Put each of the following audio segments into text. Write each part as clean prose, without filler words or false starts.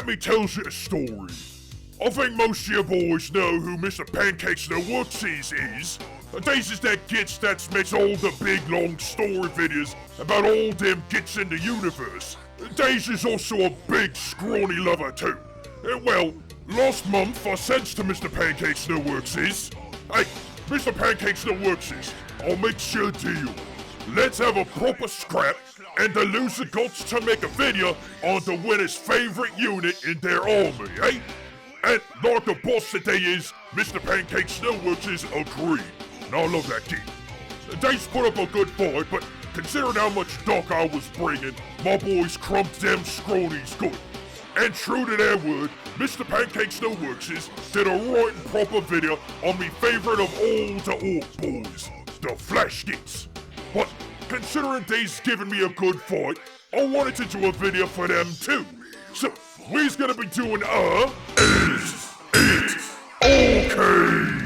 let me tell you a story. I think most of you boys know who Mr. PancreasNoWork is. This is that gits that makes all the big long story videos about all them gits in the universe. This is also a big skrawnie lover too. Well, last month I said to Mr. PancreasNoWork hey, Mr. PancreasNoWork I'll make you a deal. Let's have a proper scrap and the loser got to make a video on the winner's favorite unit in their army, eh? And like the boss that they is, Mr. PancreasNoWork agreed. And I love that kid. They's put up a good fight, but considering how much dakka I was bringing, my boys crumped them skrawnies good. And true to their word, Mr. PancreasNoWork did a right and proper video on me favorite of all the ork boys, the flash gits. But considering they's giving me a good fight, I wanted to do a video for them too. So we's gonna be doing Is It Okay?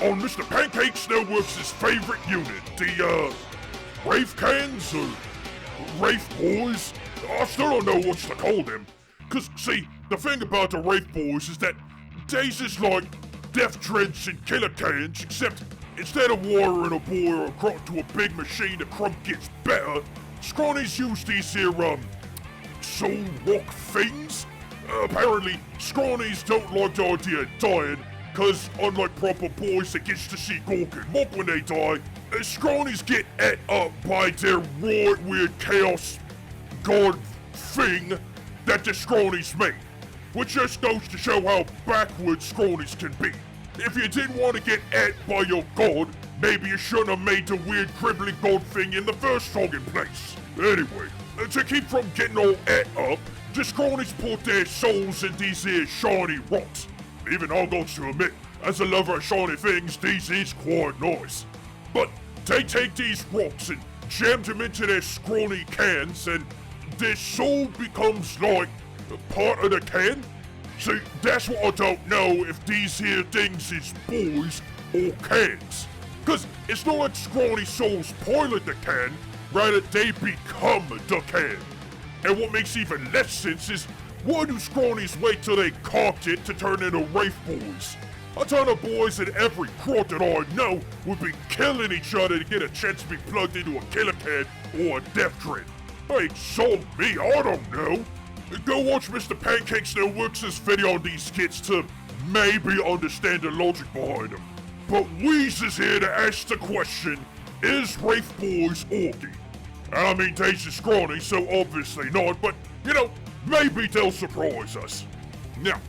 On Mr. PancreasNoWork's favorite unit, the Wraith cans or Wraith boys. I still don't know what to call them. Cause see, the thing about the Wraith boys is that they's just like death dreads and killer cans, except instead of watering a boy or a crop to a big machine, the crump gets better. Skrawnies use these here soul rock things. Apparently, skrawnies don't like the idea of dying, cause unlike proper boys that gets to see Gork and Mop when they die, skrawnies get ate up by their right weird chaos god thing that the skrawnies made. Which just goes to show how backwards skrawnies can be. If you didn't want to get ate by your god, maybe you shouldn't have made the weird crippling god thing in the first fucking place. Anyway, to keep from getting all ate up, the skrawnies put their souls in these here shiny rocks. Even I got to admit, as a lover of shiny things, these is quite nice. But they take these rocks and jam them into their skrawnie cans, and their soul becomes like part of the can. See, that's what I don't know if these here things is boys or cans. Cause it's not like skrawnie souls pilot the can, rather they become the can. And what makes even less sense is, why do skrawnies wait till they cocked it to turn into Wraith boys? A ton of boys in every crowd that I know would be killing each other to get a chance to be plugged into a killer can or a death dread. Hey, so me, I don't know. Go watch Mr. PancreasNoWork's video on these skits to maybe understand the logic behind them. But we's is here to ask the question, is Wraith boys orky? I mean, they's a skrawnie, so obviously not, but, you know, maybe they'll surprise us. Now,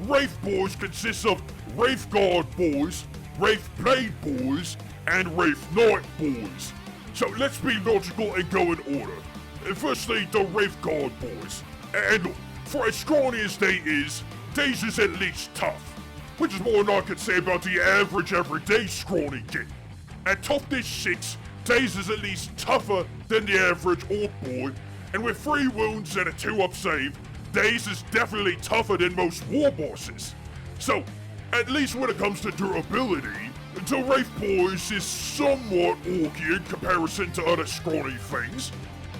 Wraith boys consists of Wraifguard boys, Wraith blade boys, and Wraith knight boys. So let's be logical and go in order. Firstly, the Wraifguard boys. And look, for as skrawnie as they is at least tough. Which is more than I could say about the average everyday skrawnie kid. At toughness 6, Days is at least tougher than the average ork boy, and with 3 wounds and a 2-up save, Days is definitely tougher than most war bosses. So, at least when it comes to durability, the Wraith boys is somewhat orky in comparison to other skrawnie things.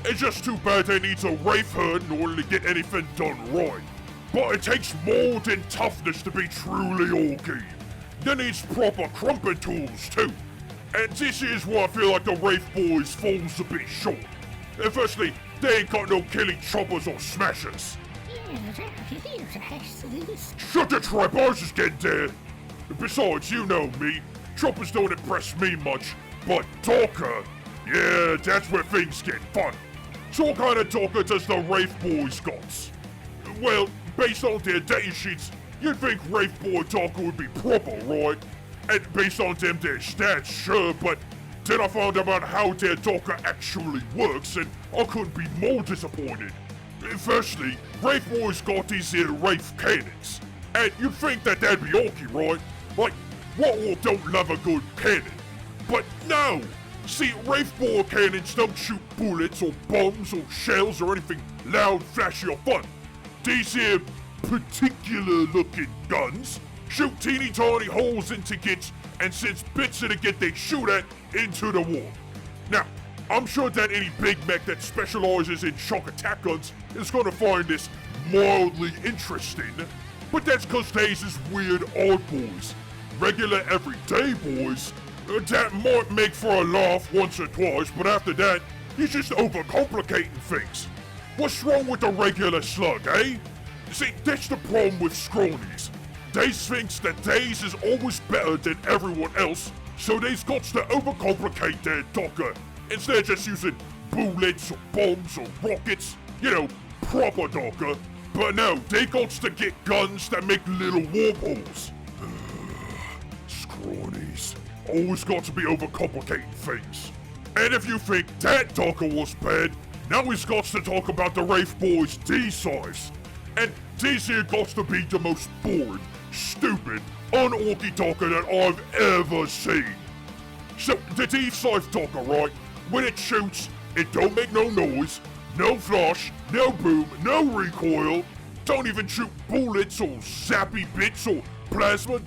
It's just too bad they need a Wraith herd in order to get anything done right. But it takes more than toughness to be truly orky. They needs proper crumping tools too. And this is where I feel like the Wraith boys falls a bit short. And firstly, they ain't got no killing choppers or smashers. Shut the trap, I was just getting there. Besides, you know me, choppers don't impress me much, but dakka, yeah, that's where things get fun. So what kind of dakka does the Wraith boys got? Well, based on their data sheets, you'd think Wraith boy dakka would be proper, right? And based on them their stats, sure, but then I found out about how their dakka actually works, and I couldn't be more disappointed. Firstly, Wraith boys got these here Wraith cannons, and you'd think that that'd be orky, right? Like, what war don't love a good cannon? But no! See, Wraith boy cannons don't shoot bullets or bombs or shells or anything loud, flashy or fun. These here particular looking guns shoot teeny tiny holes into gits and sends bits of the git they shoot at into the war. Now, I'm sure that any big mech that specializes in shock attack guns is gonna find this mildly interesting, but that's cause they's is weird oddballs. Regular everyday boys, that might make for a laugh once or twice, but after that, you're just overcomplicating things. What's wrong with the regular slug, eh? See, that's the problem with skrawnies. They thinks that they's is always better than everyone else, so they's got to overcomplicate their dakka, instead of just using bullets or bombs or rockets, you know, proper dakka. But no, they got to get guns that make little warpholes. Skrawnies always got to be overcomplicating things. And if you think that dakka was bad, now we've got to talk about the Wraith boys' D-size. And these here got to be the most boring, stupid, un-orky dakka that I've ever seen. So, the D-size dakka, right? When it shoots, it don't make no noise, no flash, no boom, no recoil, don't even shoot bullets or zappy bits or plasma,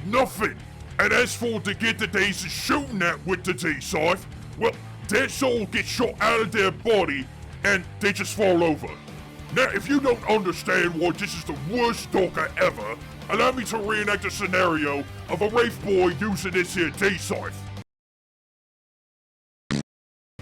nothing. And as for the git that they's shooting at with the D-size, well, their soul gets shot out of their body and they just fall over. Now, if you don't understand why this is the worst dakka ever, allow me to reenact a scenario of a Wraith boy using this here D-size.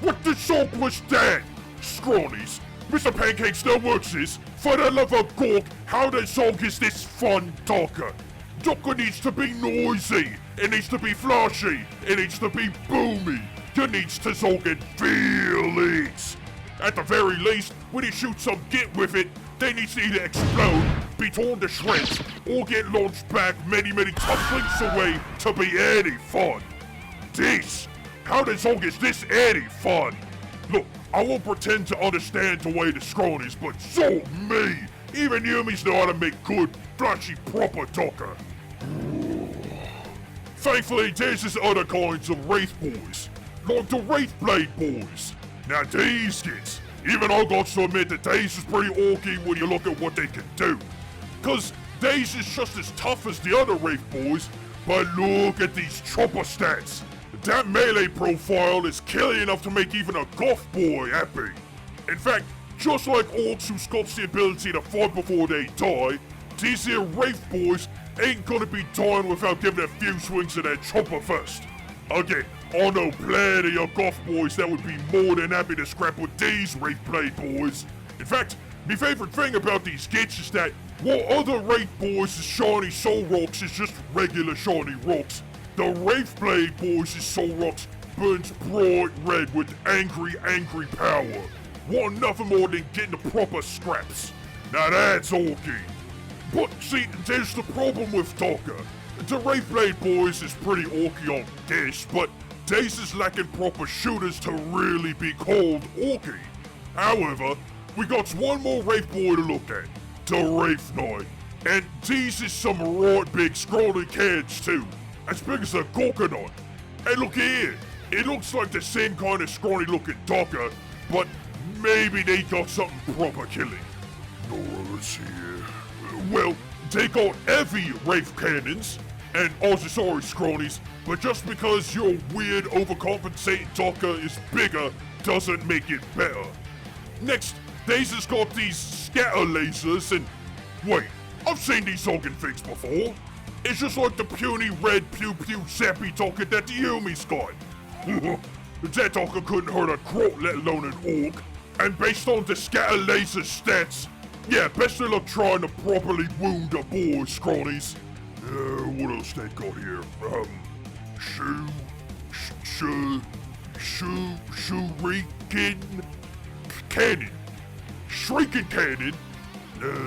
What the sock was that? Skrawnies, Mr. PancreasNoWork is, for the love of Gork, how the song is this fun dakka? Dakka needs to be noisy, it needs to be flashy, it needs to be boomy, you needs to song and feel it. At the very least, when you shoot some git with it, they need to either explode, be torn to shreds, or get launched back many tough links away to be any fun. This, how the song is this any fun? Look, I won't pretend to understand the way the skrawnies, but so me, even humans know how to make good, flashy, proper dakka. Thankfully, there's just other kinds of Wraith boys, like the Wraith Blade boys. Now these kids, even I got to admit that these is pretty orky when you look at what they can do. Cause these is just as tough as the other Wraith boys, but look at these chopper stats. That melee profile is killing enough to make even a goth boy happy. In fact, just like orks who's got the ability to fight before they die, these here Wraith boys ain't gonna be dying without giving a few swings of their chopper first. Again, I know plenty of goth boys that would be more than happy to scrap with these Wraith Blade boys. In fact, my favorite thing about these gits is that while other Wraith boys' shiny soul rocks is just regular shiny rocks, the Wraith Blade boys' soul rocks burns bright red with angry power. Want nothing more than getting the proper scraps. Now that's orky. But see, there's the problem with dakka. The Wraith Blade boys is pretty orky on this, but these is lacking proper shooters to really be called orky. However, we got one more Wraith boy to look at, the Wraith Knight. And these is some right big scrawny cans too, as big as a coconut. And look here, it looks like the same kind of scrawny looking dakka, but maybe they got something proper killing. No, let's see here. Well, they got heavy Wraith cannons, and also sorry scrawnies, but just because your weird overcompensating dakka is bigger doesn't make it better. Next, they's has got these scatter lasers and wait, I've seen these talking things before. It's just like the puny red pew zappy dakka that the Yumi's got. That dakka couldn't hurt a croat, let alone an ork. And based on the scatter laser stats, yeah, best of luck trying to properly wound a boy, scrawnies. What else they got here? Shuriken cannon. Shrieking cannon?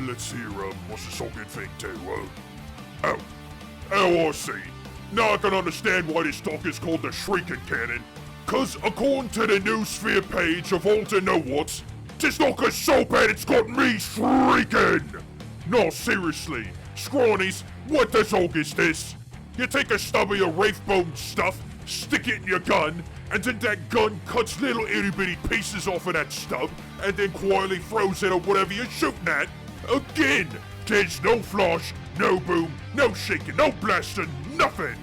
Let's see here, what's the socket thing too? Oh, I see. Now I can understand why this talk is called the Shrieking Cannon. Cause according to the Newsphere page of all to know what's, this talk is so bad it's got me shrieking! No, seriously, scrawnies, what the talk is this? You take a stub of your Wraith bone stuff, stick it in your gun, and then that gun cuts little itty bitty pieces off of that stub, and then quietly throws it at whatever you're shooting at. Again, there's no flash, no boom, no shaking, no blasting, nothing.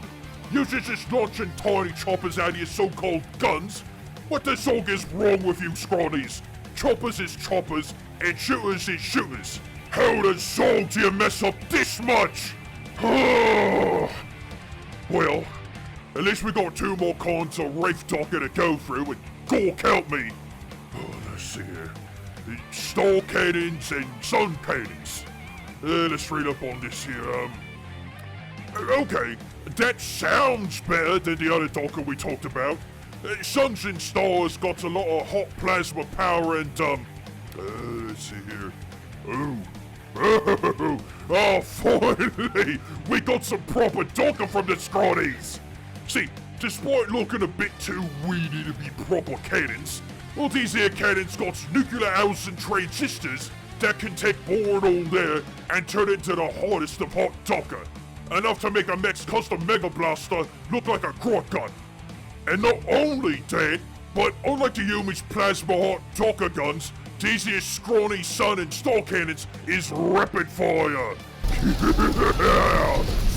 You're just launching tiny choppers out of your so-called guns. What the song is wrong with you, scrawnies? Choppers is choppers, and shooters is shooters. How the zog do you mess up this much? Well, at least we got 2 more cons of Wraithguard to go through, and Gork help me. Let's see here. Star cannons and sun cannons. Let's read up on this here. Okay, that sounds better than the other dakka we talked about. Suns and stars got a lot of hot plasma power and, let's see here. Oh, finally! We got some proper dakka from the skrawnies! See, despite looking a bit too weedy to be proper cannons, well, these here cannons got nuclear house and transistors that can take board all there and turn it into the hottest of hot dakka. Enough to make a Mech's custom Mega Blaster look like a crock gun. And not only that, but unlike the humans' plasma hot dakka guns, these here scrawny sun and star cannons is rapid fire.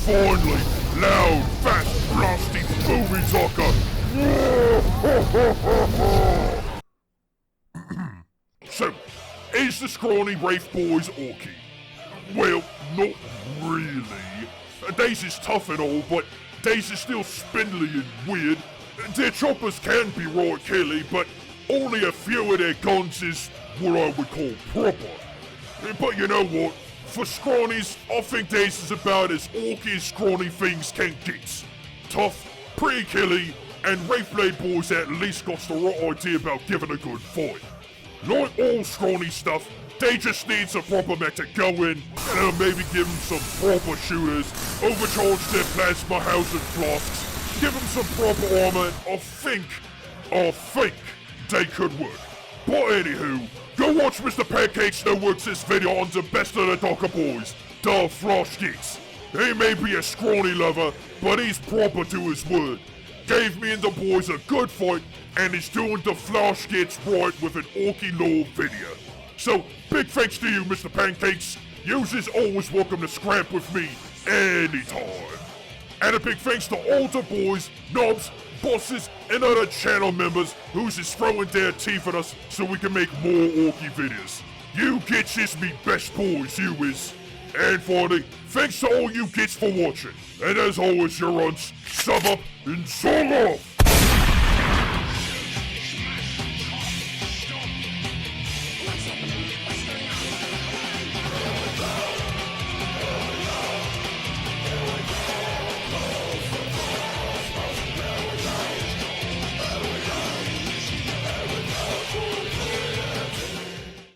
Finally, loud, fast, blasty, movie dakka. So, is the scrawny Wraith boys ORKY? Well, not really. Days is tough and all, but Days is still spindly and weird. Their choppers can be right killy, but only a few of their guns is what I would call proper. But you know what? For scrawnies, I think Days is about as ORKY as scrawny things can get. Tough, pretty killy, and Wraithblade boys at least got the right idea about giving a good fight. Like all scrawny stuff, they just need some proper mech to go in, and maybe give them some proper shooters, overcharge their plasma housing flasks, give them some proper armor, and I think they could work. But anywho, go watch Mr. PancreasNoWork's video on the best of the dakka boys, the Flash Gits. He may be a scrawny lover, but he's proper to his word. Gave me and the boys a good fight, and is doing the Flash Gits right with an ORKY lore video. So, big thanks to you, Mr. Pancakes. Yous is always welcome to scrap with me anytime. And a big thanks to all the boys, knobs, bosses, and other channel members who's is throwing their teeth at us so we can make more ORKY videos. You gits is me best boys, you is. And finally, thanks to all you gits for watching. And as always, your runs, sub up and song off!